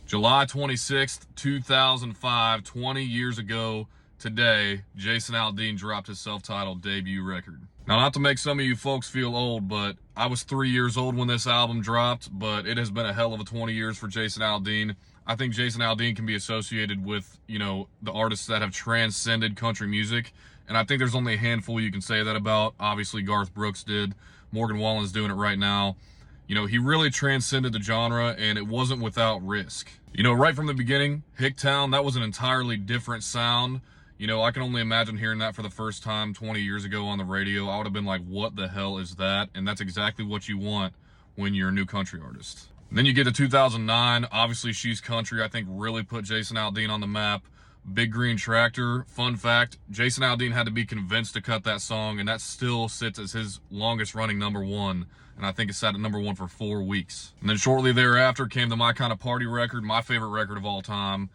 July 26th, 2005, 20 years ago today, Jason Aldean dropped his self-titled debut record. Now, not to make some of you folks feel old, but I was 3 years old when this album dropped, but it has been a hell of a 20 years for Jason Aldean. I think Jason Aldean can be associated with, the artists that have transcended country music, and I think there's only a handful you can say that about. Obviously, Garth Brooks did. Morgan Wallen's doing it right now. He really transcended the genre, and it wasn't without risk. Right from the beginning, Hicktown, that was an entirely different sound. I can only imagine hearing that for the first time 20 years ago on the radio. I would have been like, what the hell is that? And that's exactly what you want when you're a new country artist. And then you get to 2009. Obviously, She's Country, I think, really put Jason Aldean on the map. Big Green Tractor, fun fact, Jason Aldean had to be convinced to cut that song, and that still sits as his longest running #1, and I think it sat at #1 for 4 weeks. And then shortly thereafter came the My Kind of Party record, my favorite record of all time.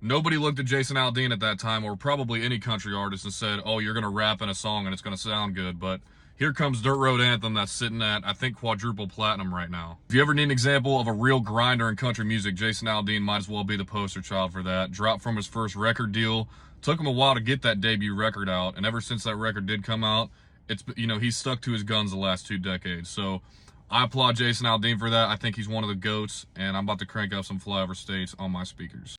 Nobody looked at Jason Aldean at that time, or probably any country artist, and said, oh, you're going to rap in a song and it's going to sound good, but here comes Dirt Road Anthem that's sitting at, I think, quadruple platinum right now. If you ever need an example of a real grinder in country music, Jason Aldean might as well be the poster child for that. Dropped from his first record deal. Took him a while to get that debut record out, and ever since that record did come out, he's stuck to his guns the last 2 decades. So I applaud Jason Aldean for that. I think he's one of the GOATs, and I'm about to crank up some Flyover States on my speakers.